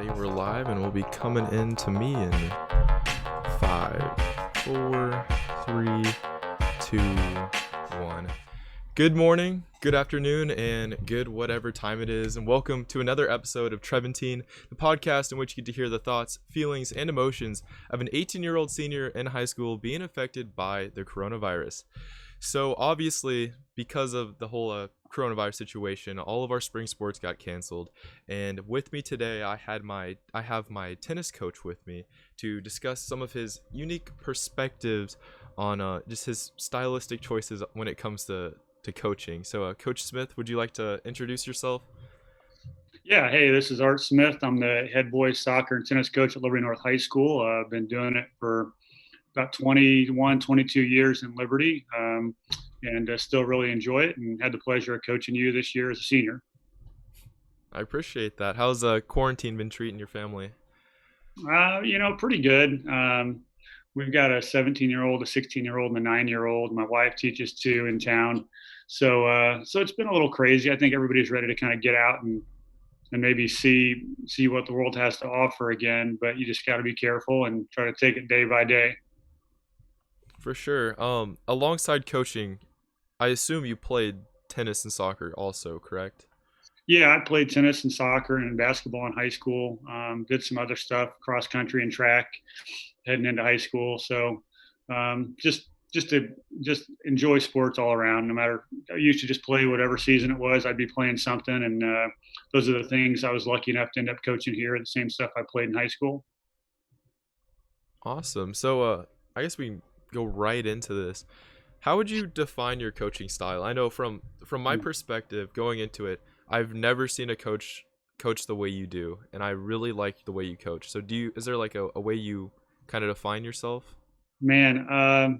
everybody. We're live and we'll be coming in to me in 5, 4, 3, 2, 1. Good morning, good afternoon, and good whatever time it is, and welcome to another episode of Trevantine, the podcast in which you get to hear the thoughts, feelings, and emotions of an 18-year-old senior in high school being affected by the coronavirus. So obviously, because of the whole coronavirus situation, all of our spring sports got canceled. And with me today, I have my tennis coach with me to discuss some of his unique perspectives on just his stylistic choices when it comes to coaching. So, Coach Smith, would you like to introduce yourself? Yeah, hey, this is Art Smith. I'm the head boys soccer and tennis coach at Liberty North High School. I've been doing it for about 21, 22 years in Liberty, and still really enjoy it, and had the pleasure of coaching you this year as a senior. I appreciate that. How's quarantine been treating your family? Pretty good. We've got a 17-year-old, a 16-year-old, and a 9-year-old. My wife teaches too in town, so it's been a little crazy. I think everybody's ready to kind of get out and maybe see what the world has to offer again. But you just got to be careful and try to take it day by day. For sure. Alongside coaching, I assume you played tennis and soccer also, correct? Yeah, I played tennis and soccer and basketball in high school. Did some other stuff, cross country and track, heading into high school. So just enjoy sports all around. No matter, I used to just play whatever season it was. I'd be playing something, and those are the things I was lucky enough to end up coaching here. The same stuff I played in high school. Awesome. So, I guess we can go right into this. How would you define your coaching style? I know from my perspective, going into it, I've never seen a coach the way you do, and I really like the way you coach. So, is there like a way you kind of define yourself? Man, I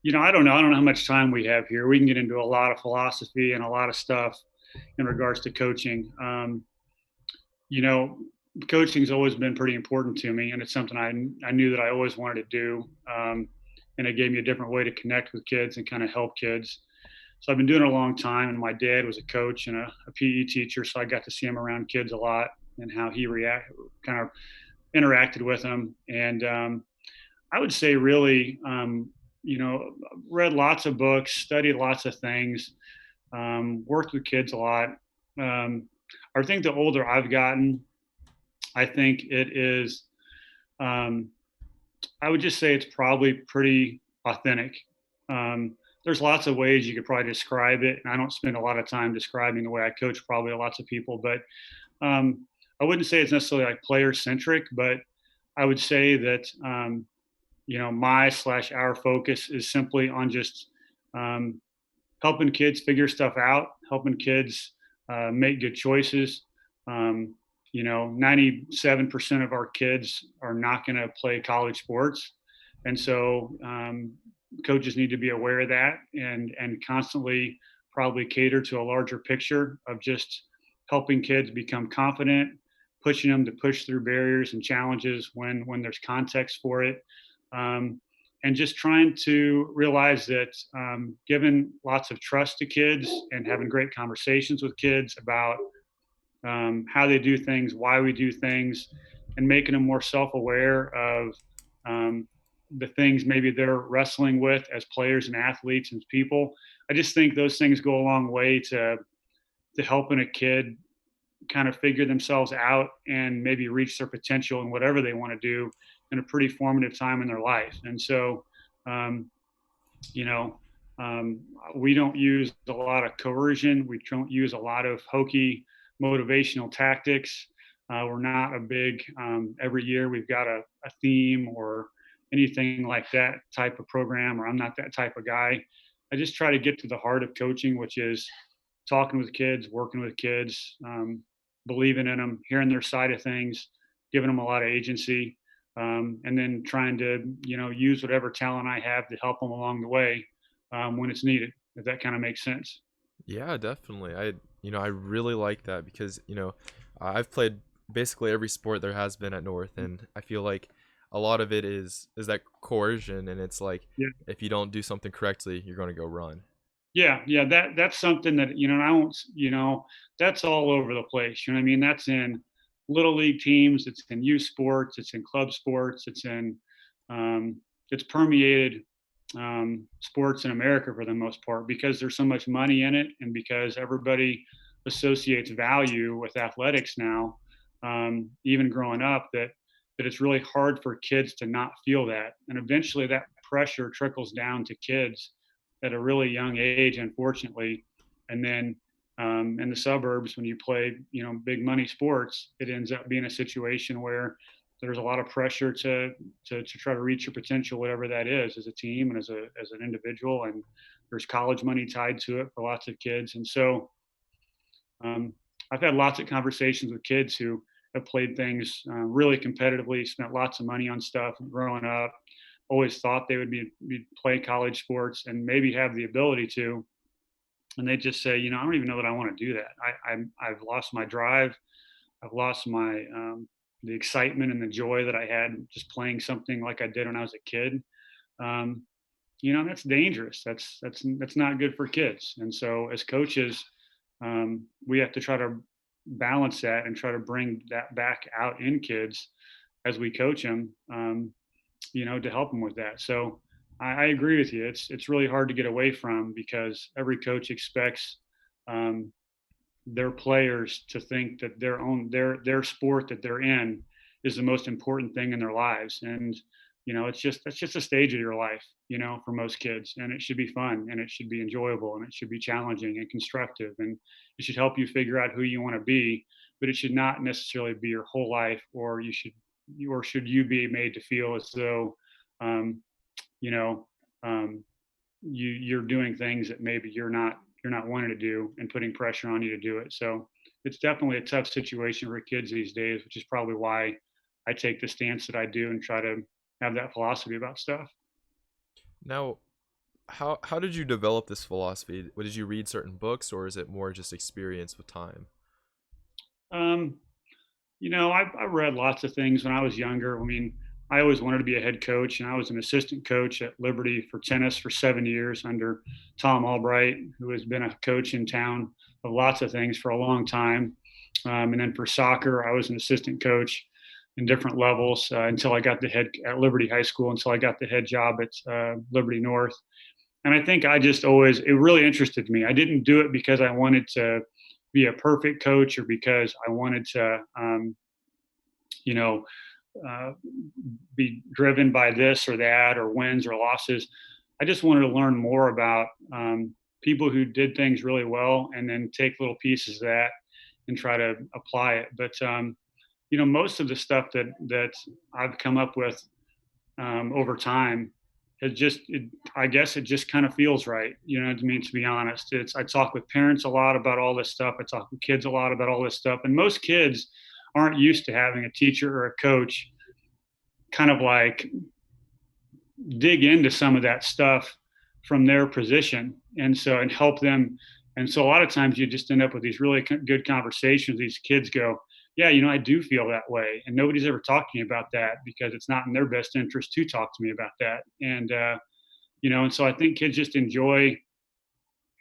don't know. I don't know how much time we have here. We can get into a lot of philosophy and a lot of stuff in regards to coaching. You know, Coaching's always been pretty important to me, and it's something I knew that I always wanted to do. And it gave me a different way to connect with kids and kind of help kids. So I've been doing it a long time, and my dad was a coach and a PE teacher, so I got to see him around kids a lot and how he kind of interacted with them. And I would say really, read lots of books, studied lots of things, worked with kids a lot. Um, I think the older I've gotten, I think it is. Um, I would just say it's probably pretty authentic. There's lots of ways you could probably describe it, and I don't spend a lot of time describing the way I coach probably to lots of people, but I wouldn't say it's necessarily like player centric, but I would say that my/our focus is simply on just um, helping kids figure stuff out, helping kids make good choices. 97% of our kids are not going to play college sports. And so coaches need to be aware of that and constantly probably cater to a larger picture of just helping kids become confident, pushing them to push through barriers and challenges when there's context for it. Um, and just trying to realize that giving lots of trust to kids and having great conversations with kids about how they do things, why we do things, and making them more self-aware of um, the things maybe they're wrestling with as players and athletes and people. I just think those things go a long way to helping a kid kind of figure themselves out and maybe reach their potential in whatever they want to do in a pretty formative time in their life. And so, um, you know, um, we don't use a lot of coercion. We don't use a lot of hokey motivational tactics. We're not a big, every year we've got a theme or anything like that type of program, or I'm not that type of guy. I just try to get to the heart of coaching, which is talking with kids, working with kids, believing in them, hearing their side of things, giving them a lot of agency, and then trying to, use whatever talent I have to help them along the way when it's needed, if that kind of makes sense. Yeah, definitely. I really like that because, I've played basically every sport there has been at North, and I feel like a lot of it is that coercion, and it's like Yeah. if you don't do something correctly, you're going to go run. Yeah, that's something that, I won't, that's all over the place. You know what I mean? That's in little league teams, it's in youth sports, it's in club sports, um, it's permeated sports in America for the most part because there's so much money in it, and because everybody associates value with athletics now. Even growing up, that it's really hard for kids to not feel that, and eventually that pressure trickles down to kids at a really young age, unfortunately. And then in the suburbs, when you play, big money sports, it ends up being a situation where there's a lot of pressure to try to reach your potential, whatever that is, as a team and as an individual. And there's college money tied to it for lots of kids. And so um, I've had lots of conversations with kids who have played things really competitively, spent lots of money on stuff growing up, always thought they would be play college sports and maybe have the ability to, and they just say, I don't even know that I want to do that. I've lost my drive. I've lost my the excitement and the joy that I had just playing something like I did when I was a kid. Um, that's dangerous. That's not good for kids. And so as coaches, we have to try to balance that and try to bring that back out in kids as we coach them. To help them with that. So I agree with you. It's really hard to get away from because every coach expects um, their players to think that their sport that they're in is the most important thing in their lives. And that's just a stage of your life, for most kids, and it should be fun and it should be enjoyable and it should be challenging and constructive, and it should help you figure out who you want to be, but it should not necessarily be your whole life, or should you be made to feel as though um, you know um, you're doing things that maybe you're not wanting to do and putting pressure on you to do it. So it's definitely a tough situation for kids these days, which is probably why I take the stance that I do and try to have that philosophy about stuff. Now, how did you develop this philosophy? Did you read certain books, or is it more just experience with time? Um, I read lots of things when I was younger. I mean, I always wanted to be a head coach, and I was an assistant coach at Liberty for tennis for 7 years under Tom Albright, who has been a coach in town of lots of things for a long time. And then for soccer, I was an assistant coach in different levels until I got the head at Liberty High School, until I got the head job at Liberty North. And I think I just always, it really interested me. I didn't do it because I wanted to be a perfect coach or because I wanted to, you know, uh, be driven by this or that or wins or losses. I just wanted to learn more about people who did things really well and then take little pieces of that and try to apply it. But most of the stuff that I've come up with over time, I guess it just kind of feels right. You know what I mean? To be honest, I talk with parents a lot about all this stuff. I talk with kids a lot about all this stuff, and most kids aren't used to having a teacher or a coach kind of like dig into some of that stuff from their position, and help them. And so a lot of times you just end up with these really good conversations. These kids go, yeah, I do feel that way, and nobody's ever talked to me about that because it's not in their best interest to talk to me about that. And so I think kids just enjoy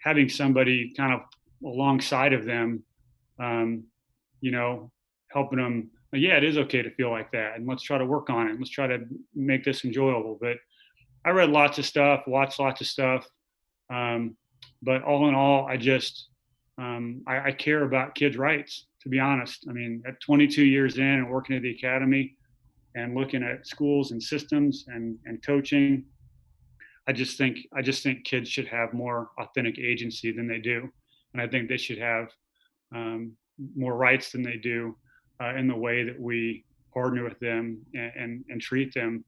having somebody kind of alongside of them, um, you know, helping them. Yeah, it is okay to feel like that, and let's try to work on it. Let's try to make this enjoyable. But I read lots of stuff, watched lots of stuff, um, but all in all, I care about kids' rights. To be honest, I mean, at 22 years in and working at the academy and looking at schools and systems and coaching, I just think kids should have more authentic agency than they do, and I think they should have um, more rights than they do in the way that we partner with them and treat them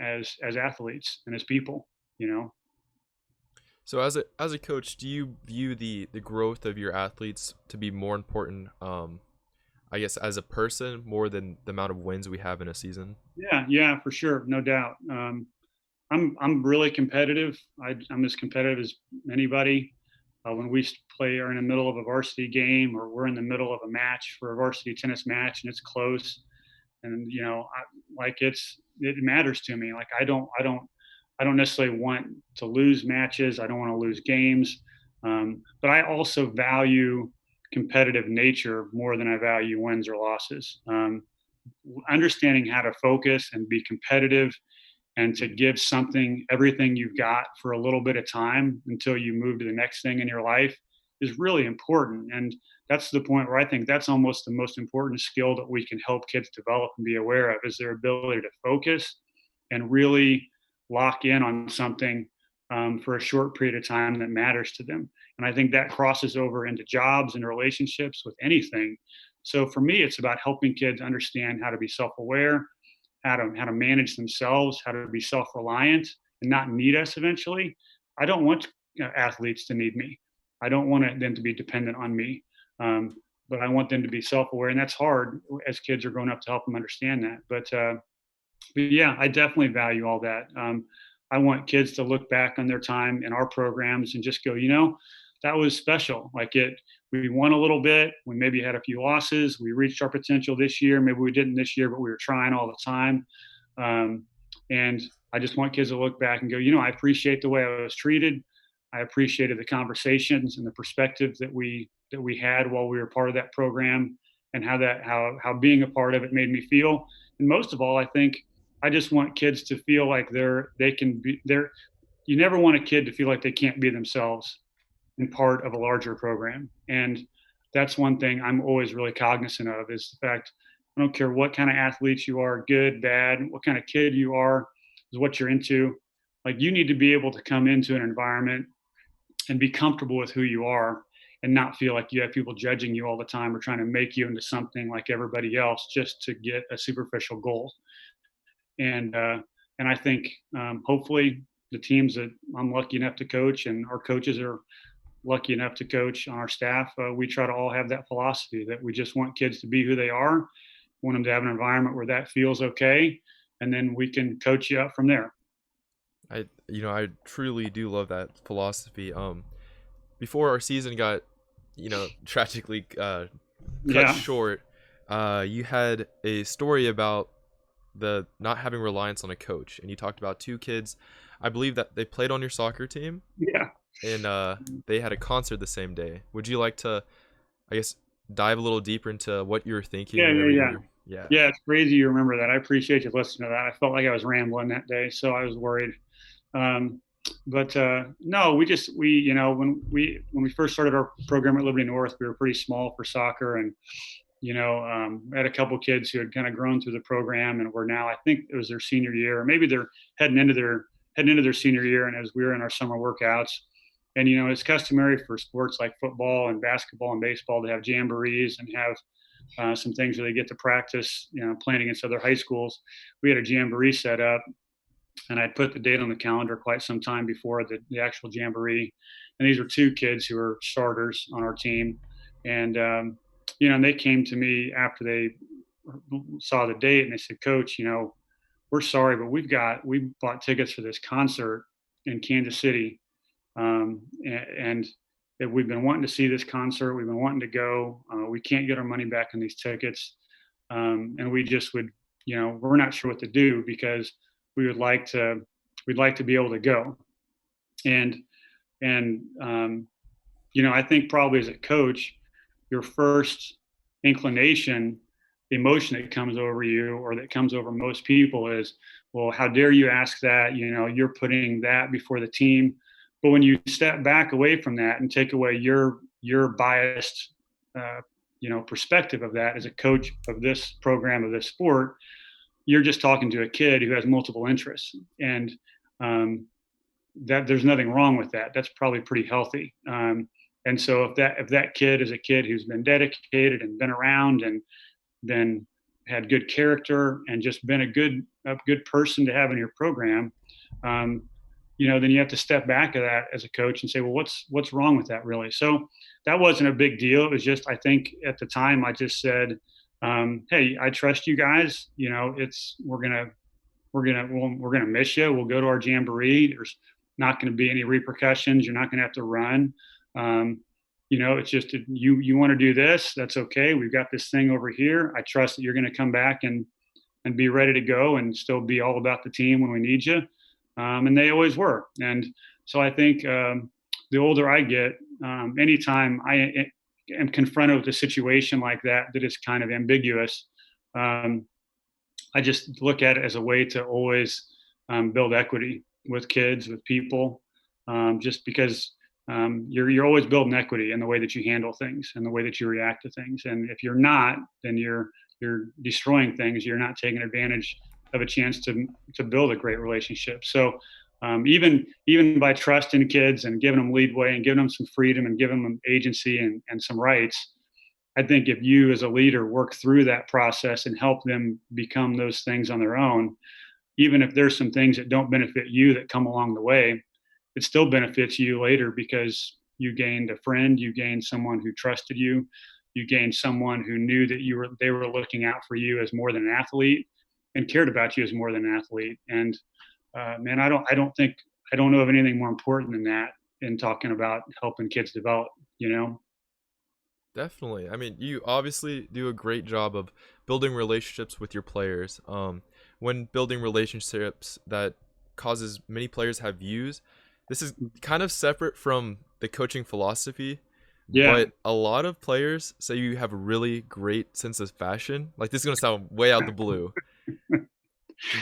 as athletes and as people. You know. So as a coach, do you view the growth of your athletes to be more important, I guess, as a person more than the amount of wins we have in a season? Yeah, yeah, for sure, no doubt. I'm really competitive. I'm as competitive as anybody. When we play are in the middle of a varsity game or we're in the middle of a match for a varsity tennis match and it's close, and it matters to me. Like I don't necessarily want to lose matches. I don't want to lose games, but I also value competitive nature more than I value wins or losses. Understanding how to focus and be competitive and to give something everything you've got for a little bit of time until you move to the next thing in your life is really important. And that's the point where I think that's almost the most important skill that we can help kids develop and be aware of is their ability to focus and really lock in on something for a short period of time that matters to them. And I think that crosses over into jobs and relationships with anything. So for me, it's about helping kids understand how to be self-aware, how to manage themselves, how to be self-reliant and not need us eventually. I don't want athletes to need me. I don't want them to be dependent on me. But I want them to be self-aware, and that's hard as kids are growing up to help them understand that. But yeah, I definitely value all that. I want kids to look back on their time in our programs and just go, that was special. We won a little bit. We maybe had a few losses. We reached our potential this year. Maybe we didn't this year, but we were trying all the time. And I just want kids to look back and go, I appreciate the way I was treated. I appreciated the conversations and the perspectives that we had while we were part of that program, and how being a part of it made me feel. And most of all, I think I just want kids to feel like they can be there. You never want a kid to feel like they can't be themselves in part of a larger program. And that's one thing I'm always really cognizant of is the fact I don't care what kind of athletes you are, good, bad, what kind of kid you are, is what you're into. Like you need to be able to come into an environment and be comfortable with who you are and not feel like you have people judging you all the time or trying to make you into something like everybody else just to get a superficial goal. And I think hopefully the teams that I'm lucky enough to coach and our coaches are lucky enough to coach on our staff, we try to all have that philosophy that we just want kids to be who they are, want them to have an environment where that feels okay, and then we can coach you up from there. I truly do love that philosophy. Before our season got, tragically cut Yeah. short, you had a story about the not having reliance on a coach, and you talked about two kids, I believe that they played on your soccer team, Yeah. and they had a concert the same day. Would you like to, I guess, dive a little deeper into what you were thinking Yeah. whenever Yeah. you Yeah. were? Yeah. Yeah. It's crazy you remember that. I appreciate you listening to that. I felt like I was rambling that day, so I was worried. Um, but no, when we first started our program at Liberty North, we were pretty small for soccer, and had a couple kids who had kind of grown through the program and were now, I think it was their senior year, or maybe they're heading into their senior year. And as we were in our summer workouts, and it's customary for sports like football and basketball and baseball to have jamborees and have some things where they get to practice, playing against other high schools. We had a jamboree set up, and I put the date on the calendar quite some time before the actual jamboree. And these were two kids who were starters on our team, and and they came to me after they saw the date, and they said, "Coach, we're sorry, but we bought tickets for this concert in Kansas City, and we've been wanting to see this concert. We've been wanting to go. We can't get our money back on these tickets, and we just would, we're not sure what to do because we would like to, we'd like to be able to go." And I think probably as a coach, your first inclination, emotion that comes over you or that comes over most people is, well, how dare you ask that? You're putting that before the team. But when you step back away from that and take away your biased, perspective of that as a coach of this program, of this sport, you're just talking to a kid who has multiple interests, and that there's nothing wrong with that. That's probably pretty healthy. And so if that kid is a kid who's been dedicated and been around and been had good character and just been a good person to have in your program, then you have to step back of that as a coach and say, well, what's wrong with that really? So that wasn't a big deal. It was just, I think at the time I just said, hey, I trust you guys. We're gonna miss you. We'll go to our jamboree. There's not going to be any repercussions. You're not going to have to run. It's just you want to do this. That's okay. We've got this thing over here. I trust that you're going to come back and be ready to go and still be all about the team when we need you. And they always were. And so I think the older I get, anytime am confronted with a situation like that that is kind of ambiguous, um, I just look at it as a way to always build equity with kids, with people, just because you're always building equity in the way that you handle things and the way that you react to things. And if you're not, then you're destroying things. You're not taking advantage of a chance to build a great relationship. So even by trusting kids and giving them leadway and giving them some freedom and giving them agency and some rights, I think if you as a leader work through that process and help them become those things on their own, even if there's some things that don't benefit you that come along the way, it still benefits you later because you gained a friend, you gained someone who trusted you, you gained someone who knew that they were looking out for you as more than an athlete and cared about you as more than an athlete. And man, I don't know of anything more important than that in talking about helping kids develop. You know. Definitely. I mean, you obviously do a great job of building relationships with your players. When building relationships that causes many players have views, this is kind of separate from the coaching philosophy, Yeah. but a lot of players say you have a really great sense of fashion. Like this is gonna sound way out the blue. Do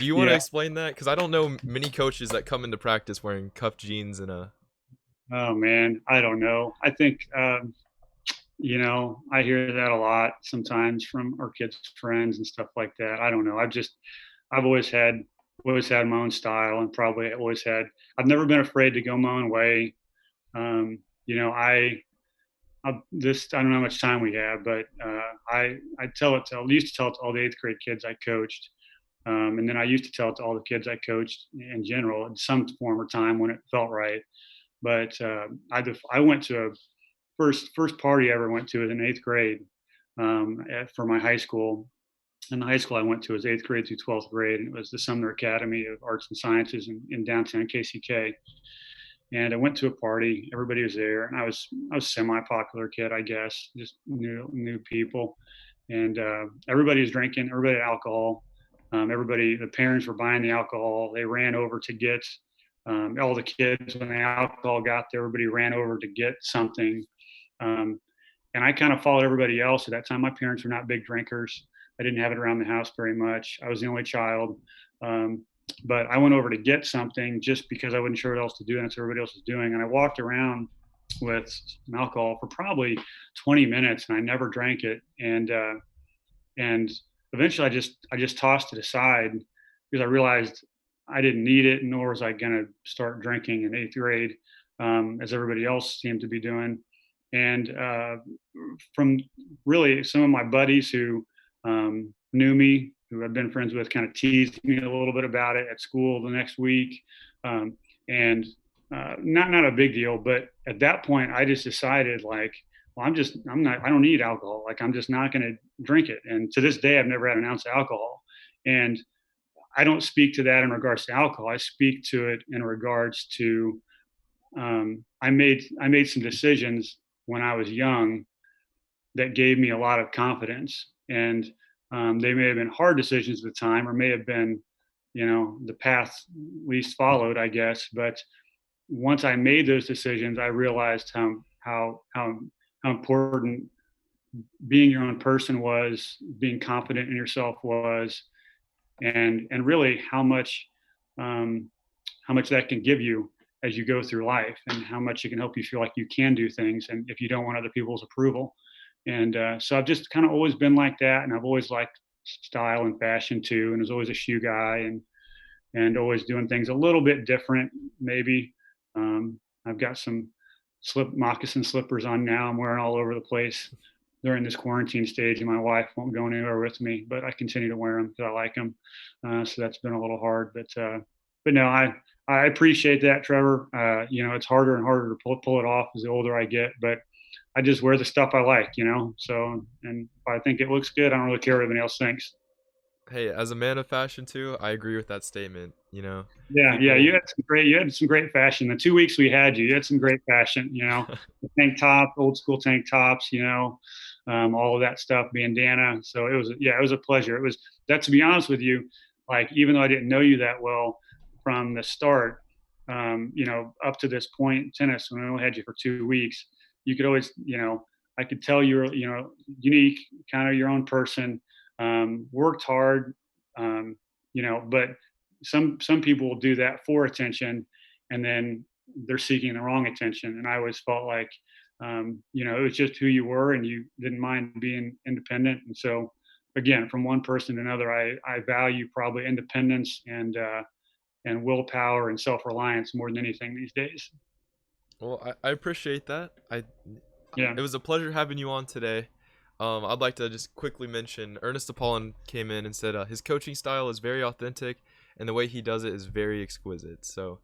you want to Yeah. explain that? Because I don't know many coaches that come into practice wearing cuff jeans and a. Oh man, I don't know. I think I hear that a lot sometimes from our kids' friends and stuff like that. I don't know. I've always had my own style and probably always had. I've never been afraid to go my own way. Um, you know, I don't know how much time we have, but I used to tell it to all the eighth grade kids I coached, and then I used to tell it to all the kids I coached in general in some form or time when it felt right. But I went to a first party I ever went to was in eighth grade for my high school. And the high school I went to was eighth grade through 12th grade, and it was the Sumner Academy of Arts and Sciences in downtown KCK. And I went to a party. Everybody was there, and I was semi popular kid, I guess, just new people, and everybody was drinking. Everybody had alcohol. The parents were buying the alcohol. They ran over to get all the kids when the alcohol got there. Everybody ran over to get something, um, and I kind of followed everybody else. At that time, my parents were not big drinkers. I didn't have it around the house very much. I was the only child. Um, but I went over to get something just because I wasn't sure what else to do, and that's what everybody else was doing. And I walked around with some alcohol for probably 20 minutes, and I never drank it. And eventually, I just tossed it aside because I realized I didn't need it, nor was I going to start drinking in eighth grade, as everybody else seemed to be doing. And from really some of my buddies who knew me, who I've been friends with, kind of teased me a little bit about it at school the next week, and not a big deal. But at that point, I just decided like, well, I don't need alcohol. Like I'm just not going to drink it. And to this day, I've never had an ounce of alcohol. And I don't speak to that in regards to alcohol. I speak to it in regards to I made some decisions when I was young that gave me a lot of confidence, and they may have been hard decisions at the time, or may have been, the path least followed, I guess. But once I made those decisions, I realized how important being your own person was, being confident in yourself was, and really how much that can give you as you go through life, and how much it can help you feel like you can do things, and if you don't want other people's approval. And so I've just kind of always been like that, and I've always liked style and fashion too, and was always a shoe guy, and always doing things a little bit different, maybe. I've got some moccasin slippers on now. I'm wearing all over the place during this quarantine stage, and my wife won't go anywhere with me, but I continue to wear them because I like them. So that's been a little hard, but no, I appreciate that, Trevor. It's harder and harder to pull it off as the older I get, but I just wear the stuff I like, So, and if I think it looks good, I don't really care what everybody else thinks. Hey, as a man of fashion too, I agree with that statement. Yeah, People. you had some great fashion. The 2 weeks we had you had some great fashion. The tank top, old school tank tops. All of that stuff, bandana. So it was a pleasure. It was that, to be honest with you, like even though I didn't know you that well from the start, up to this point in tennis when I only had you for 2 weeks, you could always, I could tell you're, unique, kind of your own person, worked hard, but some people will do that for attention, and then they're seeking the wrong attention. And I always felt like, it was just who you were, and you didn't mind being independent. And so, again, from one person to another, I value probably independence and willpower and self reliance more than anything these days. Well, I appreciate that. Yeah. It was a pleasure having you on today. I'd like to just quickly mention Ernest Apollon came in and said his coaching style is very authentic, and the way he does it is very exquisite. So,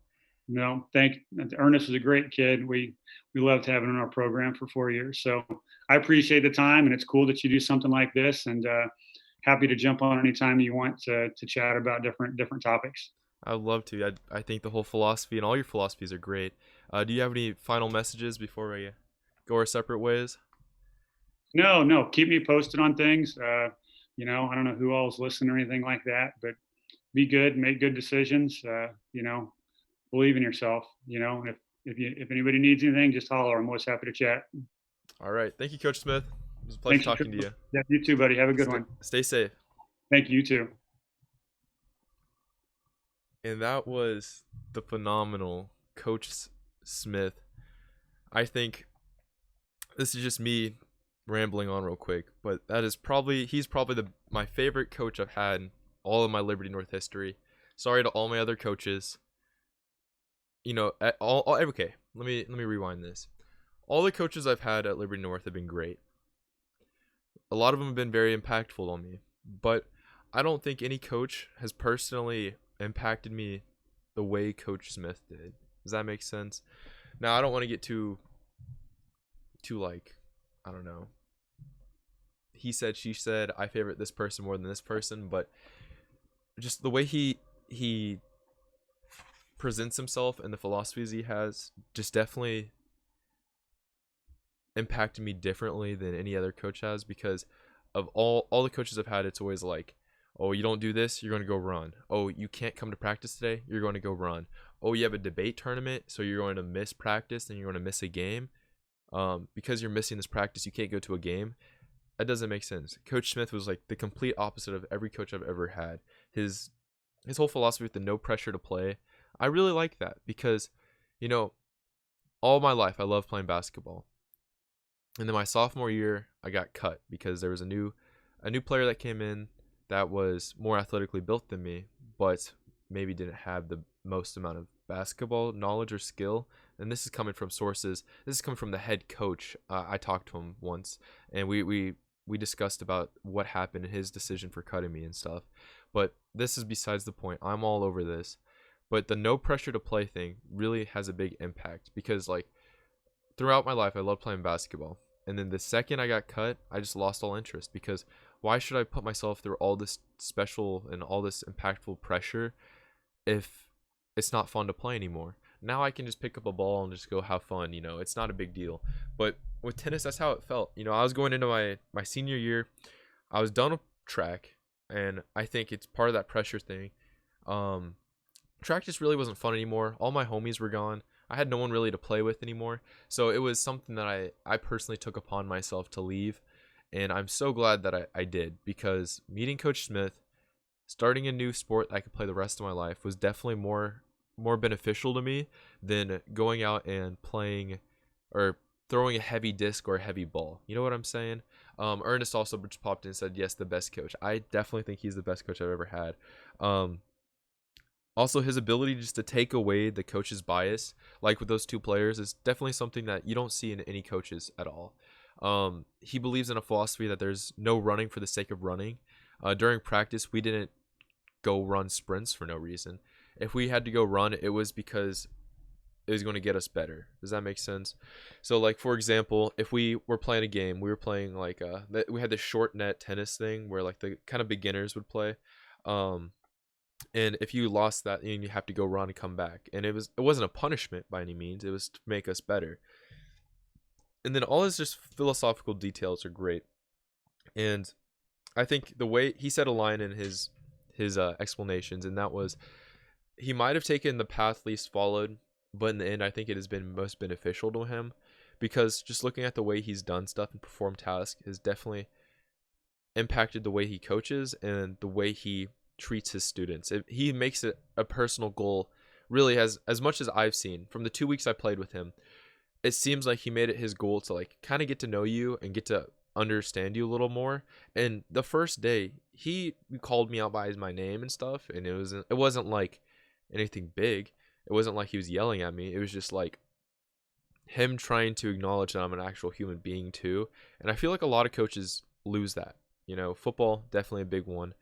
No, thank Ernest is a great kid. We loved having him in our program for 4 years. So I appreciate the time, and it's cool that you do something like this. And happy to jump on anytime you want to chat about different topics. I'd love to. I think the whole philosophy and all your philosophies are great. Do you have any final messages before we go our separate ways? No, no, keep me posted on things. I don't know who all is listening or anything like that, but be good, make good decisions. Believe in yourself. And if anybody needs anything, just holler. I'm always happy to chat. All right. Thank you, Coach Smith. It was a pleasure Thank you. talking to you. Yeah, you too, buddy. Have a good one. Stay safe. Thank you. You too. And that was the phenomenal Coach Smith. I think this is just me rambling on real quick, but he's probably my favorite coach I've had in all of my Liberty North history. Sorry to all my other coaches. Okay, let me rewind this. All the coaches I've had at Liberty North have been great. A lot of them have been very impactful on me, but I don't think any coach has personally impacted me the way Coach Smith did. Does that make sense? Now, I don't want to get too like, I don't know, he said, she said, I favorite this person more than this person, but just the way he presents himself and the philosophies he has just definitely impacted me differently than any other coach has, because of all the coaches I've had, it's always like, oh, you don't do this, you're going to go run. Oh, you can't come to practice today, you're going to go run. Oh, you have a debate tournament, so you're going to miss practice and you're going to miss a game. Because you're missing this practice, you can't go to a game. That doesn't make sense. Coach Smith was like the complete opposite of every coach I've ever had. His whole philosophy with the no pressure to play, I really like that, because, all my life I loved playing basketball. And then my sophomore year, I got cut because there was a new player that came in that was more athletically built than me, but maybe didn't have the most amount of basketball knowledge or skill. And this is coming from sources. This is coming from the head coach. I talked to him once, and we discussed about what happened and his decision for cutting me and stuff. But this is besides the point. I'm all over this. But the no pressure to play thing really has a big impact, because like throughout my life I loved playing basketball. And then the second I got cut, I just lost all interest, because why should I put myself through all this special and all this impactful pressure if it's not fun to play anymore? Now I can just pick up a ball and just go have fun, it's not a big deal. But with tennis, that's how it felt. I was going into my senior year, I was done with track, and I think it's part of that pressure thing. Track just really wasn't fun anymore. All my homies were gone. I had no one really to play with anymore. So it was something that I personally took upon myself to leave. And I'm so glad that I did, because meeting Coach Smith, starting a new sport that I could play the rest of my life, was definitely more beneficial to me than going out and playing or throwing a heavy disc or a heavy ball. You know what I'm saying? Ernest also just popped in and said, yes, the best coach. I definitely think he's the best coach I've ever had. Also, his ability just to take away the coach's bias, like with those two players, is definitely something that you don't see in any coaches at all. He believes in a philosophy that there's no running for the sake of running. During practice, we didn't go run sprints for no reason. If we had to go run, it was because it was going to get us better. Does that make sense? So, like, for example, if we were playing a game, we were playing like we had this short net tennis thing where like the kind of beginners would play. And if you lost that, you have to go run and come back. And it wasn't a punishment by any means. It was to make us better. And then all his just philosophical details are great. And I think the way he said a line in his explanations, and that was, he might have taken the path least followed, but in the end, I think it has been most beneficial to him, because just looking at the way he's done stuff and performed tasks has definitely impacted the way he coaches and the way he treats his students. He makes it a personal goal, really, as much as I've seen from the 2 weeks I played with him. It seems like he made it his goal to like kind of get to know you and get to understand you a little more. And the first day, he called me out by my name and stuff, and it wasn't like anything big. It wasn't like he was yelling at me. It was just like him trying to acknowledge that I'm an actual human being too. And I feel like a lot of coaches lose that. Football, definitely a big one.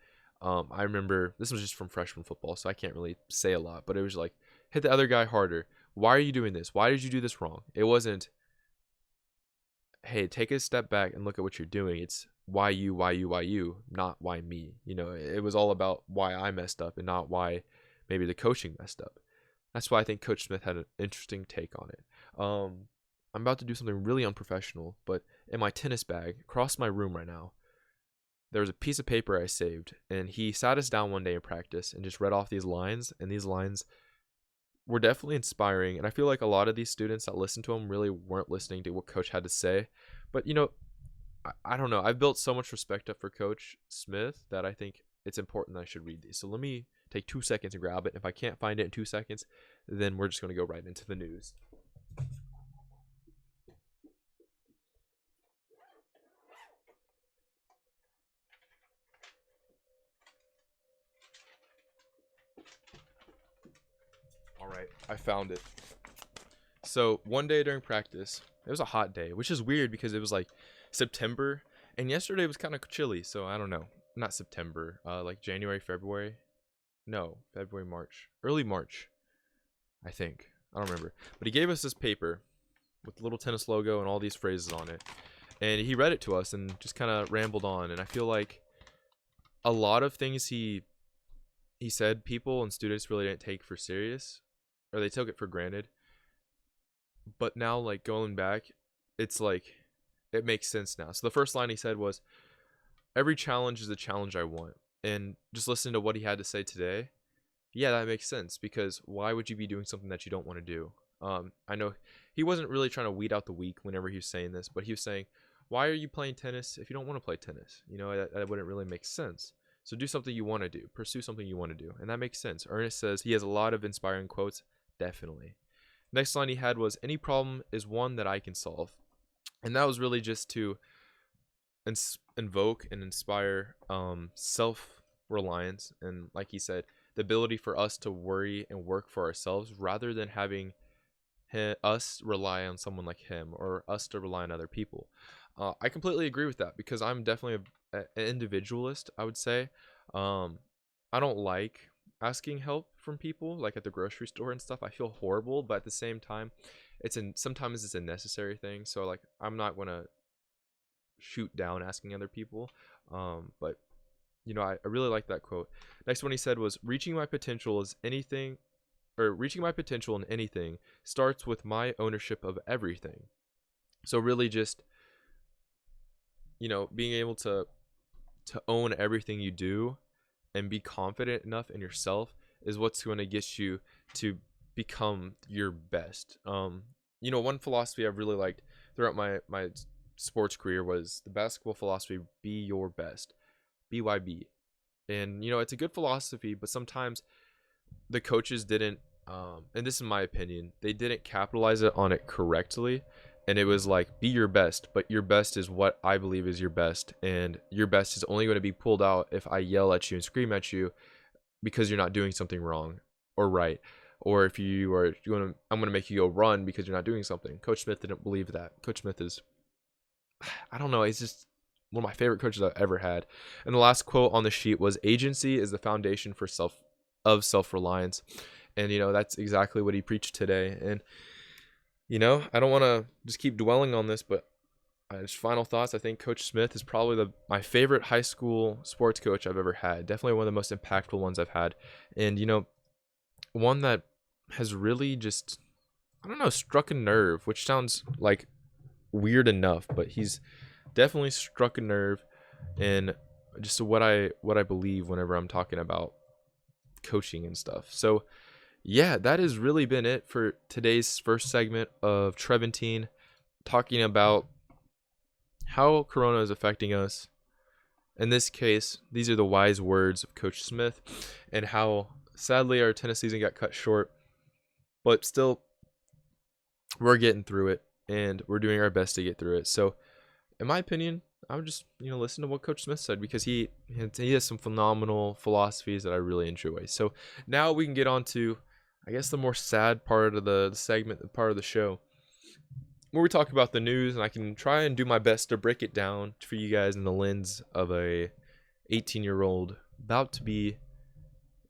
I remember this was just from freshman football, so I can't really say a lot, but it was like, hit the other guy harder. Why are you doing this? Why did you do this wrong? It wasn't, hey, take a step back and look at what you're doing. It's why you, not why me. It was all about why I messed up and not why maybe the coaching messed up. That's why I think Coach Smith had an interesting take on it. I'm about to do something really unprofessional, but in my tennis bag, across my room right now, there was a piece of paper I saved, and he sat us down one day in practice and just read off these lines, and these lines were definitely inspiring. And I feel like a lot of these students that listened to him really weren't listening to what Coach had to say. But, I don't know. I've built so much respect up for Coach Smith that I think it's important that I should read these. So let me take 2 seconds and grab it. If I can't find it in 2 seconds, then we're just going to go right into the news. All right, I found it. So one day during practice, it was a hot day, which is weird because it was like September, and yesterday was kind of chilly. So I don't know, not September, like January, February, no, February, March, early March, I think. I don't remember, but he gave us this paper with the little tennis logo and all these phrases on it, and he read it to us and just kind of rambled on. And I feel like a lot of things he said, people and students really didn't take for serious, or they took it for granted. But now, like, going back, it's like it makes sense now. So the first line he said was, every challenge is a challenge I want. And just listening to what he had to say today, yeah, that makes sense, because why would you be doing something that you don't want to do? I know he wasn't really trying to weed out the weak whenever he was saying this, but he was saying, why are you playing tennis if you don't want to play tennis? That wouldn't really make sense. So do something you want to do. Pursue something you want to do. And that makes sense. Ernest says he has a lot of inspiring quotes. Definitely. Next line he had was, any problem is one that I can solve. And that was really just to invoke and inspire self-reliance. And like he said, the ability for us to worry and work for ourselves rather than having us rely on someone like him or us to rely on other people. I completely agree with that, because I'm definitely an individualist, I would say. I don't like asking help from people, like at the grocery store and stuff. I feel horrible, but at the same time, sometimes it's a necessary thing. So like, I'm not gonna shoot down asking other people. But I really like that quote. Next one he said was, reaching my potential in anything starts with my ownership of everything. So really just, being able to own everything you do and be confident enough in yourself is what's going to get you to become your best. One philosophy I've really liked throughout my sports career was the basketball philosophy, be your best, BYB. And, it's a good philosophy, but sometimes the coaches didn't, and this is my opinion, they didn't capitalize on it correctly. And it was like, be your best, but your best is what I believe is your best. And your best is only going to be pulled out if I yell at you and scream at you because you're not doing something wrong or right. Or if I'm going to make you go run because you're not doing something. Coach Smith didn't believe that. Coach Smith is, I don't know, he's just one of my favorite coaches I've ever had. And the last quote on the sheet was, agency is the foundation for self-reliance. And, that's exactly what he preached today. And, I don't want to just keep dwelling on this, but just final thoughts. I think Coach Smith is probably my favorite high school sports coach I've ever had. Definitely one of the most impactful ones I've had. And, one that has really just, I don't know, struck a nerve, which sounds like weird enough, but he's definitely struck a nerve in just what I believe whenever I'm talking about coaching and stuff. So, yeah, that has really been it for today's first segment of Trevantine, talking about how Corona is affecting us. In this case, these are the wise words of Coach Smith, and how sadly our tennis season got cut short, but still we're getting through it and we're doing our best to get through it. So in my opinion, I would just listen to what Coach Smith said, because he has some phenomenal philosophies that I really enjoy. So now we can get on to, I guess, the more sad part of the segment, the part of the show, where we talk about the news, and I can try and do my best to break it down for you guys in the lens of a 18-year-old about to be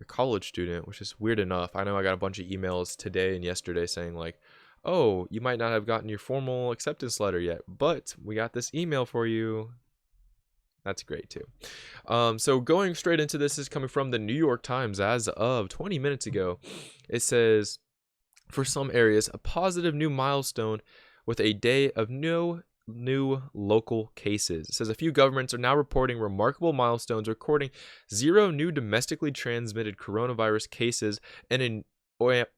a college student, which is weird enough. I know I got a bunch of emails today and yesterday saying like, oh, you might not have gotten your formal acceptance letter yet, but we got this email for you. That's great too. So going straight into this is coming from the New York Times as of 20 minutes ago. It says, for some areas, a positive new milestone with a day of no new local cases. It says a few governments are now reporting remarkable milestones, recording 0 new domestically transmitted coronavirus cases and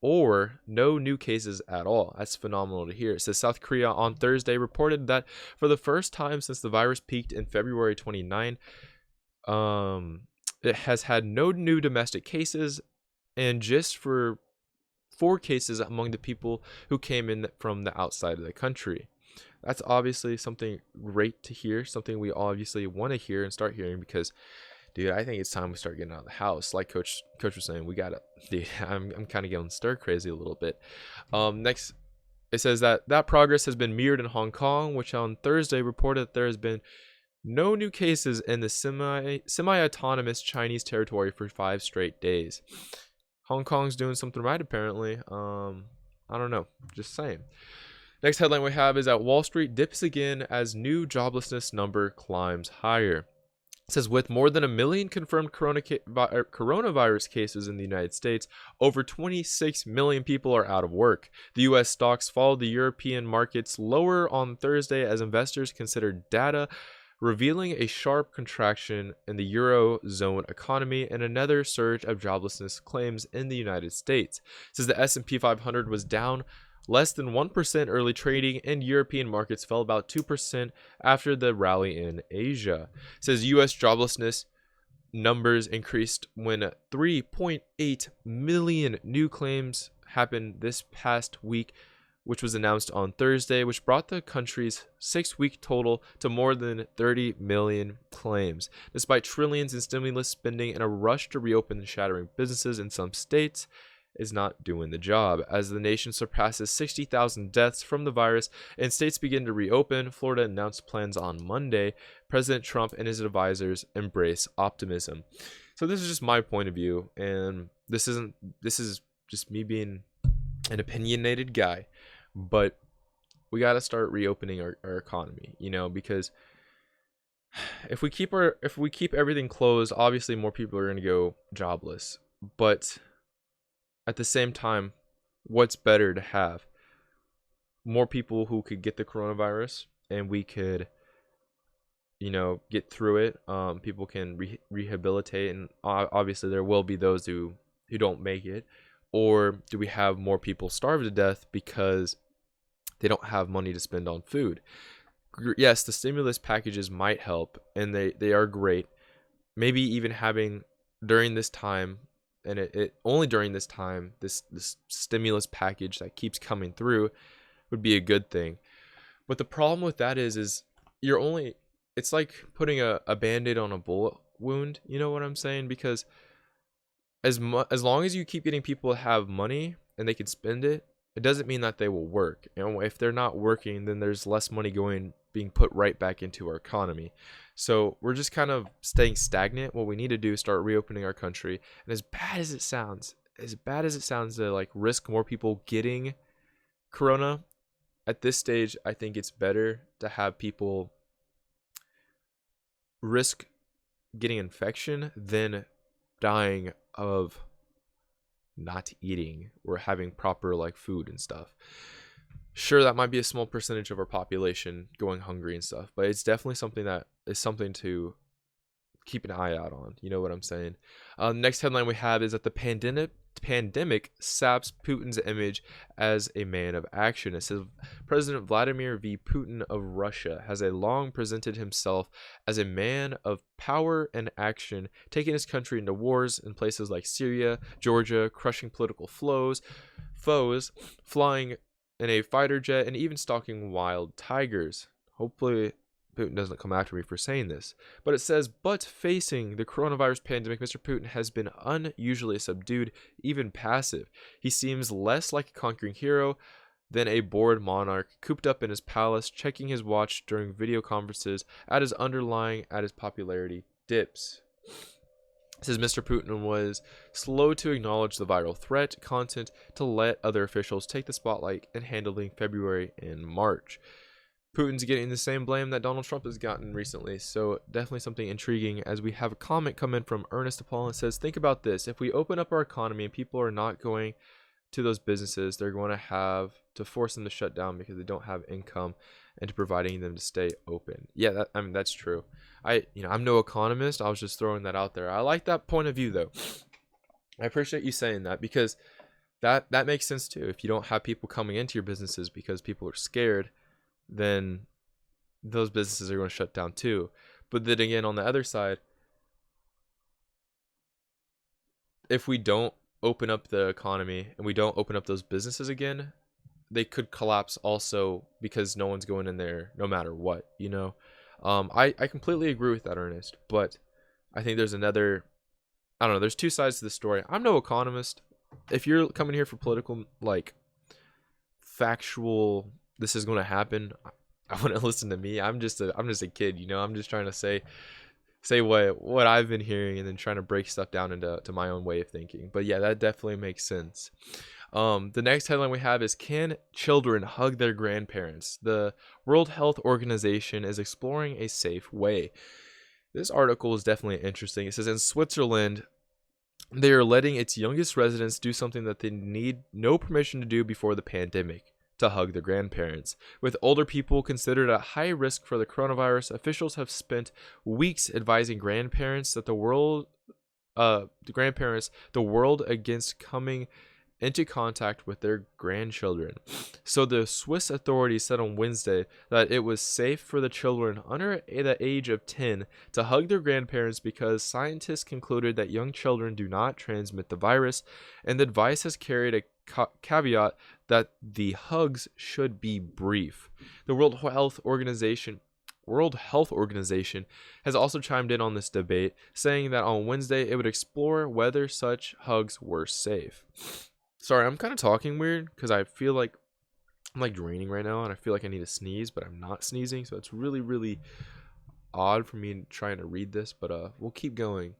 or no new cases at all. That's phenomenal to hear. It says South Korea on Thursday reported that for the first time since the virus peaked in February 29, it has had no new domestic cases, and just for 4 cases among the people who came in from the outside of the country. That's obviously something great to hear, something we obviously want to hear and start hearing, because dude, I think it's time we start getting out of the house. Like coach was saying, we gotta, dude, I'm kind of going stir crazy a little bit. Next, it says that progress has been mirrored in Hong Kong, which on Thursday reported that there has been no new cases in the semi-autonomous Chinese territory for 5 straight days. Hong Kong's doing something right, apparently. I don't know, just saying. Next headline we have is that Wall Street dips again as new joblessness number climbs higher. It says with more than 1 million confirmed coronavirus cases in the United States, over 26 million people are out of work. The U.S. stocks followed the European markets lower on Thursday as investors considered data revealing a sharp contraction in the Eurozone economy and another surge of joblessness claims in the United States. It says the S&P 500 was down less than 1% early trading, and European markets fell about 2% after the rally in Asia. It says U.S. joblessness numbers increased when 3.8 million new claims happened this past week, which was announced on Thursday, which brought the country's 6-week total to more than 30 million claims. Despite trillions in stimulus spending and a rush to reopen the shattering businesses in some states, is not doing the job. As the nation surpasses 60,000 deaths from the virus and states begin to reopen, Florida announced plans on Monday. President Trump and his advisors embrace optimism. So this is just my point of view, and this is just me being an opinionated guy, but we got to start reopening our economy, because if we keep everything closed, obviously more people are going to go jobless. But at the same time, what's better to have more people who could get the coronavirus and we could get through it. People can rehabilitate, and obviously there will be those who don't make it. Or do we have more people starve to death because they don't have money to spend on food? Yes, the stimulus packages might help, and they are great. Maybe even having during this time, and it only during this time, this stimulus package that keeps coming through would be a good thing. But the problem with that is it's like putting a Band-Aid on a bullet wound, you know what I'm saying? Because as long as you keep getting people to have money and they can spend it, it doesn't mean that they will work. If they're not working, then there's less money being put right back into our economy. So we're just kind of staying stagnant. What we need to do is start reopening our country. And as bad as it sounds to like risk more people getting corona, at this stage, I think it's better to have people risk getting infection than dying of not eating or having proper food and stuff. Sure, that might be a small percentage of our population going hungry and stuff, but it's definitely something to keep an eye out on. You know what I'm saying? Next headline we have is that the Pandemic saps Putin's image as a man of action. It says President Vladimir V. Putin of Russia has long presented himself as a man of power and action, taking his country into wars in places like Syria, Georgia, crushing political foes, flying in a fighter jet, and even stalking wild tigers. Hopefully Putin doesn't come after me for saying this. But it says, but facing the coronavirus pandemic, Mr. Putin has been unusually subdued, even passive. He seems less like a conquering hero than a bored monarch cooped up in his palace, checking his watch during video conferences at his popularity dips. It says Mr. Putin was slow to acknowledge the viral threat content to let other officials take the spotlight in handling February and March. Putin's getting the same blame that Donald Trump has gotten recently, so definitely something intriguing. As we have a comment come in from Ernest DePaul and says, think about this. If we open up our economy and people are not going to those businesses, they're going to have to force them to shut down because they don't have income and to providing them to stay open. Yeah, that's true. I'm no economist. I was just throwing that out there. I like that point of view, though. I appreciate you saying that because that makes sense, too. If you don't have people coming into your businesses because people are scared, then those businesses are going to shut down too. But then again, on the other side, if we don't open up the economy and we don't open up those businesses again, they could collapse also because no one's going in there no matter what, I completely agree with that, Ernest, but I think there's another, I don't know, there's two sides to the story. I'm no economist. If you're coming here for political, factual, this is going to happen, I wouldn't listen to me. I'm just a kid, I'm just trying to say what I've been hearing and then trying to break stuff down into my own way of thinking. But yeah, that definitely makes sense. The next headline we have is, can children hug their grandparents? The World Health Organization is exploring a safe way. This article is definitely interesting. It says in Switzerland, they are letting its youngest residents do something that they need no permission to do before the pandemic: to hug their grandparents. With older people considered at high risk for the coronavirus, officials have spent weeks advising grandparents that the world against coming into contact with their grandchildren. So the Swiss authorities said on Wednesday that it was safe for the children under the age of 10 to hug their grandparents because scientists concluded that young children do not transmit the virus, and the advice has carried a caveat that the hugs should be brief. The World Health Organization has also chimed in on this debate, saying that on Wednesday it would explore whether such hugs were safe. Sorry, I'm kind of talking weird because I feel like I'm draining right now and I feel like I need to sneeze, but I'm not sneezing, so it's really, really odd for me trying to read this, but we'll keep going.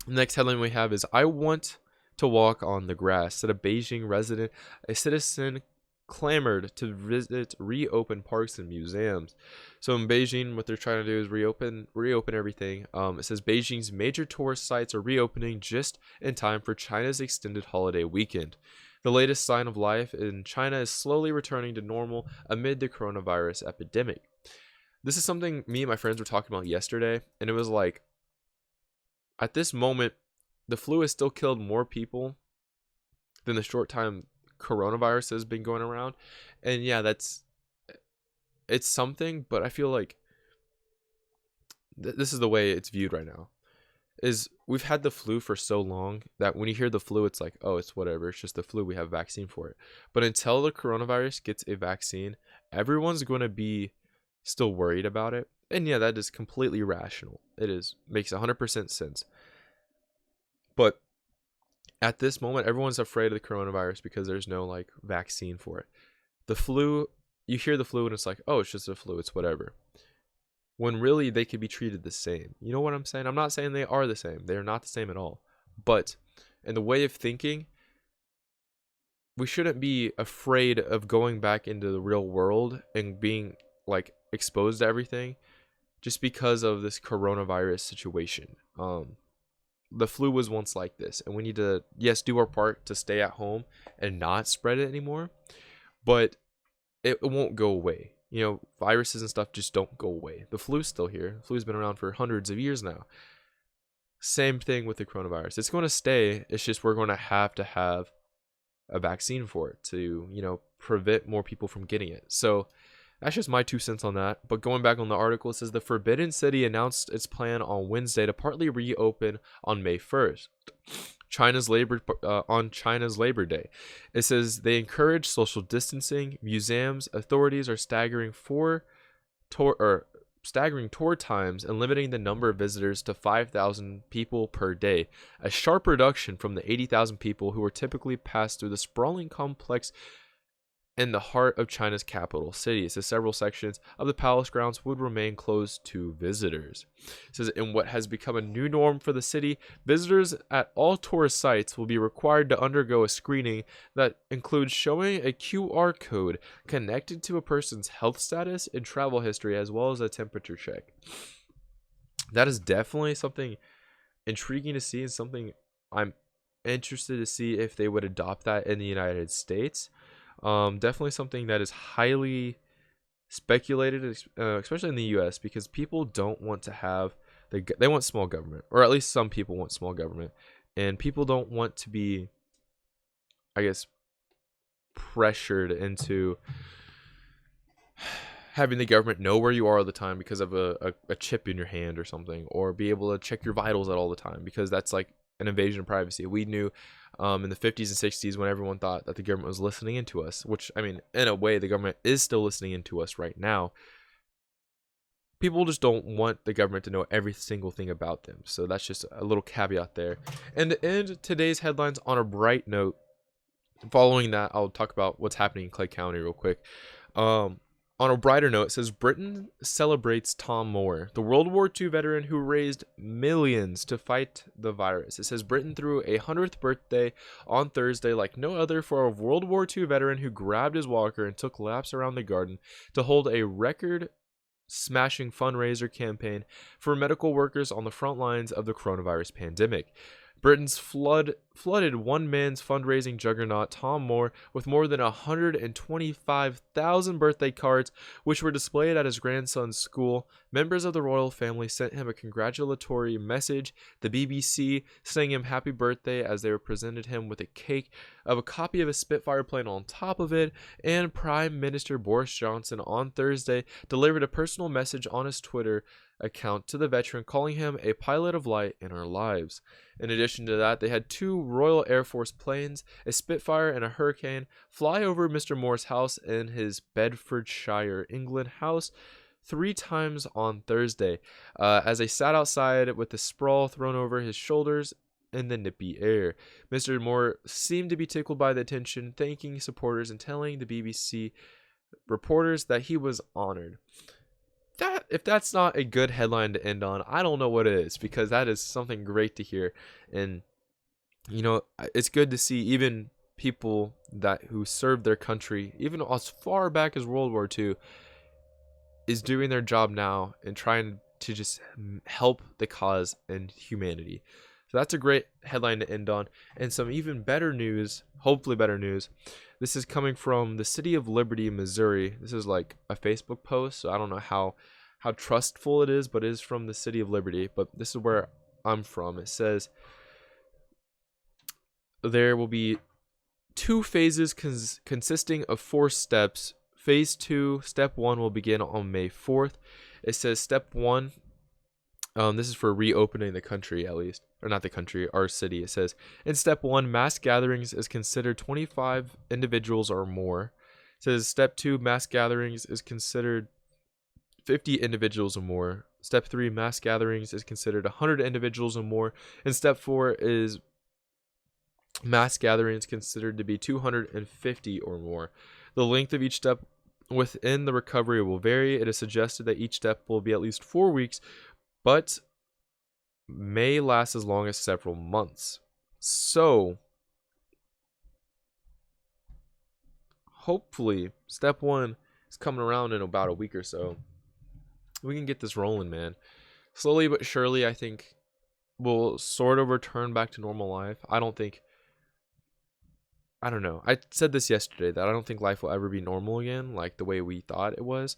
The next headline we have is, I want to walk on the grass, said a Beijing resident. A citizen clamored to visit reopen parks and museums. So in Beijing, what they're trying to do is reopen everything. It says Beijing's major tourist sites are reopening just in time for China's extended holiday weekend. The latest sign of life in China is slowly returning to normal amid the coronavirus epidemic. This is something me and my friends were talking about yesterday, and it was like, at this moment, the flu has still killed more people than the short time coronavirus has been going around. And yeah, it's something, but I feel like this is the way it's viewed right now. Is we've had the flu for so long that when you hear the flu, it's like, oh, it's whatever. It's just the flu. We have a vaccine for it. But until the coronavirus gets a vaccine, everyone's going to be still worried about it. And yeah, that is completely rational. Makes 100% sense. But at this moment, everyone's afraid of the coronavirus because there's no vaccine for it. The flu, you hear the flu and it's like, oh, it's just a flu. It's whatever. When really they could be treated the same. You know what I'm saying? I'm not saying they are the same. They are not the same at all. But in the way of thinking, we shouldn't be afraid of going back into the real world and being exposed to everything just because of this coronavirus situation. The flu was once like this, and we need to, yes, do our part to stay at home and not spread it anymore, but it won't go away. Viruses and stuff just don't go away. The flu's still here. The flu's been around for hundreds of years now. Same thing with the coronavirus. It's going to stay. It's just we're going to have a vaccine for it to, prevent more people from getting it. So that's just my 2 cents on that. But going back on the article, it says the Forbidden City announced its plan on Wednesday to partly reopen on May 1st. On China's Labor Day. It says they encourage social distancing. Museums authorities are staggering tour times and limiting the number of visitors to 5,000 people per day, a sharp reduction from the 80,000 people who were typically passed through the sprawling complex in the heart of China's capital city. It says several sections of the palace grounds would remain closed to visitors. It says in what has become a new norm for the city, visitors at all tourist sites will be required to undergo a screening that includes showing a QR code connected to a person's health status and travel history, as well as a temperature check. That is definitely something intriguing to see, and something I'm interested to see if they would adopt that in the United States. Definitely something that is highly speculated, especially in the U.S., because people don't want to have they want small government, or at least some people want small government, and people don't want to be, I guess, pressured into having the government know where you are all the time because of a chip in your hand or something, or be able to check your vitals at all the time, because that's like an invasion of privacy. We knew in the 50s and 60s, when everyone thought that the government was listening into us, which, I mean, in a way, the government is still listening into us right now. People just don't want the government to know every single thing about them. So that's just a little caveat there. And to end today's headlines on a bright note, following that, I'll talk about what's happening in Clay County real quick. On a brighter note, it says Britain celebrates Tom Moore, the World War II veteran who raised millions to fight the virus. It says Britain threw a 100th birthday on Thursday like no other for a World War II veteran who grabbed his walker and took laps around the garden to hold a record-smashing fundraiser campaign for medical workers on the front lines of the coronavirus pandemic. Britain's flooded one man's fundraising juggernaut, Tom Moore, with more than 125,000 birthday cards, which were displayed at his grandson's school. Members of the royal family sent him a congratulatory message. The BBC sang him happy birthday as they presented him with a cake of a copy of a Spitfire plane on top of it, and Prime Minister Boris Johnson on Thursday delivered a personal message on his Twitter account to the veteran, calling him a pilot of light in our lives. In addition to that, they had two Royal Air Force planes, a Spitfire and a Hurricane, fly over Mr. Moore's house in his Bedfordshire, England house 3 times on Thursday, as they sat outside with the sprawl thrown over his shoulders in the nippy air. Mr. Moore seemed to be tickled by the attention, thanking supporters and telling the BBC reporters that he was honored. If that's not a good headline to end on, I don't know what is, because that is something great to hear. And it's good to see even people who served their country, even as far back as World War II, is doing their job now and trying to just help the cause and humanity. So that's a great headline to end on. And some even better news, hopefully better news. This is coming from the city of Liberty, Missouri. This is like a Facebook post, so I don't know how trustful it is, but it is from the city of Liberty. But this is where I'm from. It says there will be 2 phases consisting of 4 steps. Phase 2, step 1 will begin on May 4th. It says step 1, this is for reopening the country, at least, or not the country, our city. It says in step 1, mass gatherings is considered 25 individuals or more. It says step 2, mass gatherings is considered 50 individuals or more. Step 3, mass gatherings is considered 100 individuals or more. And step 4 is mass gatherings considered to be 250 or more. The length of each step within the recovery will vary. It is suggested that each step will be at least 4 weeks, but may last as long as several months. So, hopefully, step 1 is coming around in about a week or so. We can get this rolling, man. Slowly but surely, I think we'll sort of return back to normal life. I don't know. I said this yesterday, that I don't think life will ever be normal again, like the way we thought it was.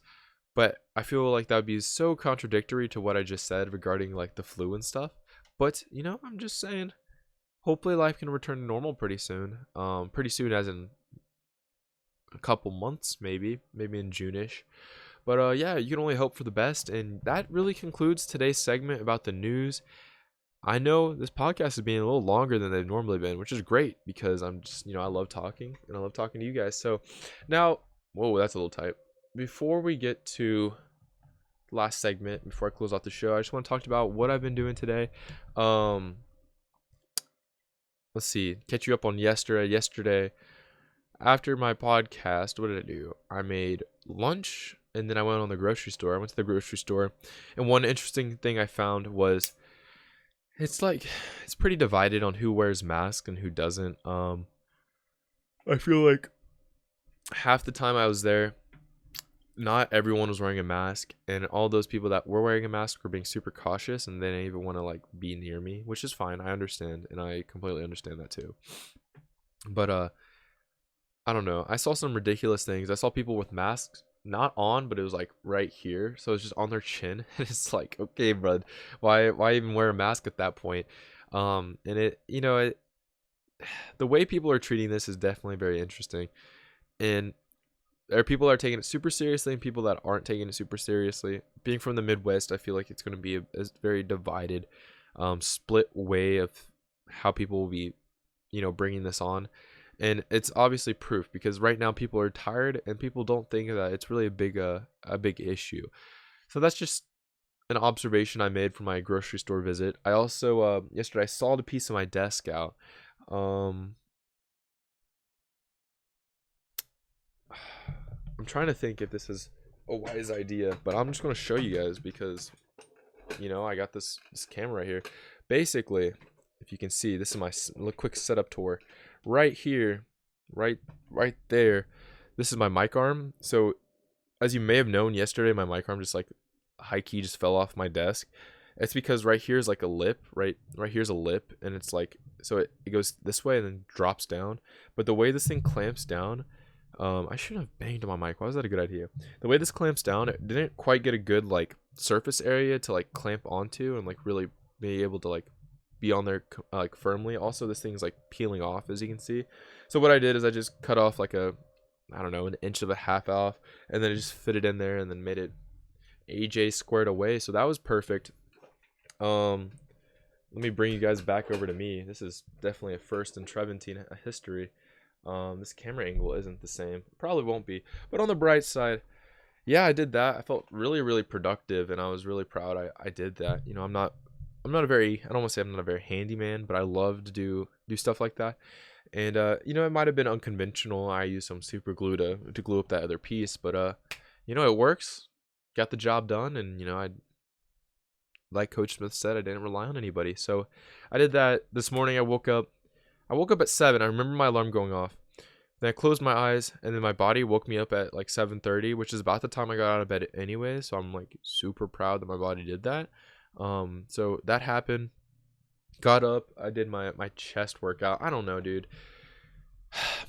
But I feel like that would be so contradictory to what I just said regarding like the flu and stuff. But I'm just saying, hopefully life can return to normal pretty soon. Pretty soon as in a couple months, maybe in June-ish. But yeah, you can only hope for the best. And that really concludes today's segment about the news. I know this podcast is being a little longer than they've normally been, which is great because I'm just, I love talking and I love talking to you guys. So now, whoa, that's a little tight. Before we get to the last segment, before I close out the show, I just want to talk about what I've been doing today. Let's see, catch you up on yesterday. Yesterday, after my podcast, what did I do? I made lunch and then I went on the grocery store. I went to the grocery store, and one interesting thing I found was it's pretty divided on who wears masks and who doesn't. I feel like half the time I was there, not everyone was wearing a mask, and all those people that were wearing a mask were being super cautious, and they didn't even want to be near me, which is fine. I understand, and I completely understand that too. But I don't know. I saw some ridiculous things. I saw people with masks not on, but it was right here, so it's just on their chin. And it's okay, bud, why even wear a mask at that point? And the way people are treating this is definitely very interesting, and there are people that are taking it super seriously and people that aren't taking it super seriously. Being from the Midwest, I feel like it's going to be a very divided, split way of how people will be, bringing this on. And it's obviously proof because right now people are tired and people don't think that it's really a big issue. So that's just an observation I made from my grocery store visit. I also, yesterday, I sawed a piece of my desk out. I'm trying to think if this is a wise idea, but I'm just going to show you guys because, I got this camera right here. Basically, if you can see, this is my quick setup tour. Right here, right there, this is my mic arm. So, as you may have known yesterday, my mic arm just high key just fell off my desk. It's because right here is a lip, right here's a lip, and it's so it goes this way and then drops down. But the way this thing clamps down, I shouldn't have banged on my mic. Why was that a good idea? The way this clamps down, it didn't quite get a good surface area to clamp onto and really be able to be on there firmly. Also, this thing's peeling off, as you can see. So what I did is I just cut off I don't know, an inch of a half off, and then I just fit it in there and then made it AJ squared away. So that was perfect. Let me bring you guys back over to me. This is definitely a first in Trevantine history. This camera angle isn't the same. Probably won't be. But on the bright side, yeah, I did that. I felt really, really productive, and I was really proud I did that. I'm not a very, I don't want to say I'm not a very handy man, but I love to do stuff like that. And it might have been unconventional. I used some super glue to glue up that other piece, but it works. Got the job done, and I, like Coach Smith said, I didn't rely on anybody. So I did that. This morning I woke up at 7. I remember my alarm going off. Then I closed my eyes, and then my body woke me up at 7:30, which is about the time I got out of bed anyway. So I'm super proud that my body did that. So that happened. Got up. I did my chest workout. I don't know, dude.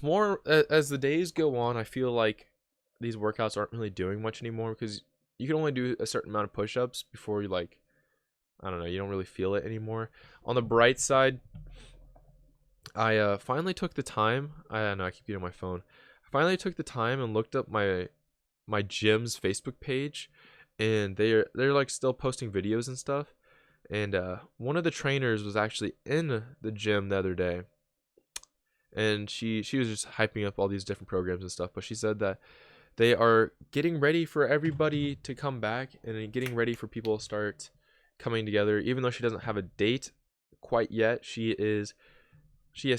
More as the days go on, I feel like these workouts aren't really doing much anymore because you can only do a certain amount of push-ups before you I don't know, you don't really feel it anymore. On the bright side, I finally took the time. I don't know, I keep getting my phone. I finally took the time and looked up my gym's Facebook page, and they're still posting videos and stuff. And one of the trainers was actually in the gym the other day, and she was just hyping up all these different programs and stuff. But she said that they are getting ready for everybody to come back and getting ready for people to start coming together. Even though she doesn't have a date quite yet, she has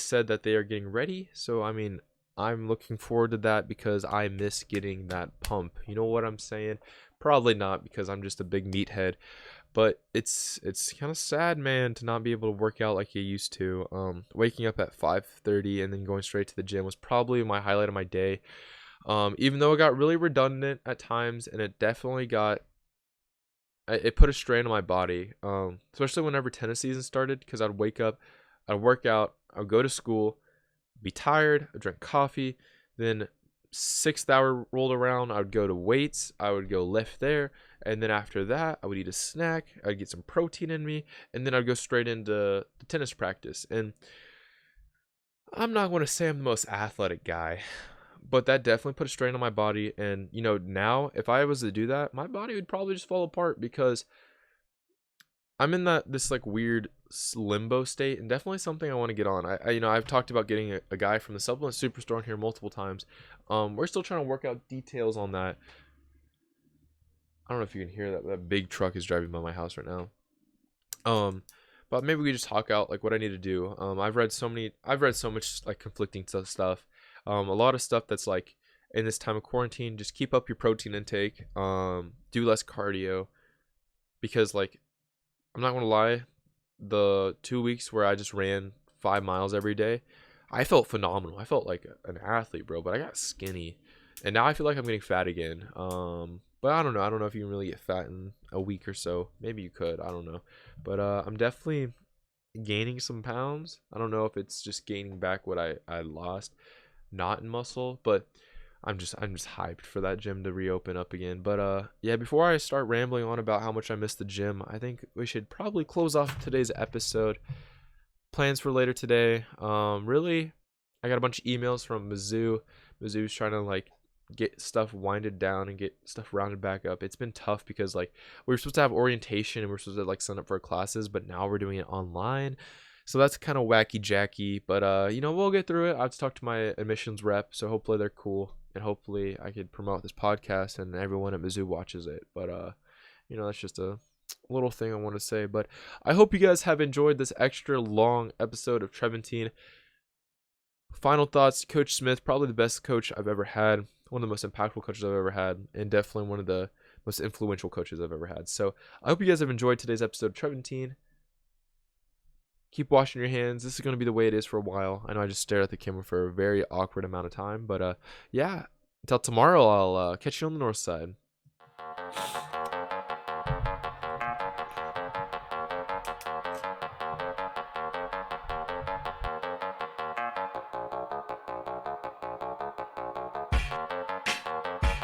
said that they are getting ready. So I mean, I'm looking forward to that because I miss getting that pump. You know what I'm saying? Probably not because I'm just a big meathead, but it's kind of sad, man, to not be able to work out like you used to. Waking up at 5:30 and then going straight to the gym was probably my highlight of my day. Even though it got really redundant at times, and it definitely it put a strain on my body, especially whenever tennis season started, because I'd wake up, I'd work out, I'd go to school, be tired, I'd drink coffee, then 6th hour rolled around, I would go to weights, I would go lift there, And then after that, I would eat a snack. I'd get some protein in me, and then I'd go straight into the tennis practice. And I'm not going to say I'm the most athletic guy, but that definitely put a strain on my body. And now if I was to do that, my body would probably just fall apart because I'm in this like weird limbo state, and definitely something I want to get on. I've talked about getting a guy from the supplement superstore in here multiple times. We're still trying to work out details on that. I don't know if you can hear that big truck is driving by my house right now. But maybe we just talk out like what I need to do. I've read so much like conflicting stuff. A lot of stuff that's like in this time of quarantine, just keep up your protein intake. Do less cardio, because like I'm not gonna lie, the 2 weeks where I just ran 5 miles every day, I felt phenomenal. I felt like an athlete, bro. But I got skinny, and now I feel like I'm getting fat again. But I don't know. I don't know if you can really get fat in a week or so. Maybe you could. I don't know. But I'm definitely gaining some pounds. I don't know if it's just gaining back what I lost, not in muscle, but I'm just hyped for that gym to reopen up again. But yeah, before I start rambling on about how much I miss the gym, I think we should probably close off today's episode. Plans for later today. Really, I got a bunch of emails from Mizzou. Mizzou's trying to like get stuff winded down and get stuff rounded back up. It's been tough because like we were supposed to have orientation and we're supposed to like sign up for classes, but now we're doing it online. So that's kind of wacky jacky, but we'll get through it. I've talked to my admissions rep, so hopefully they're cool, and hopefully I could promote this podcast and everyone at Mizzou watches it. But that's just a little thing I want to say. But I hope you guys have enjoyed this extra long episode of Trevantine. Final thoughts: Coach Smith, probably the best coach I've ever had, one of the most impactful coaches I've ever had, and definitely one of the most influential coaches I've ever had. So I hope you guys have enjoyed today's episode of Trevantine. Keep washing your hands. This is going to be the way it is for a while. I know I just stared at the camera for a very awkward amount of time, but yeah, until tomorrow, I'll catch you on the north side.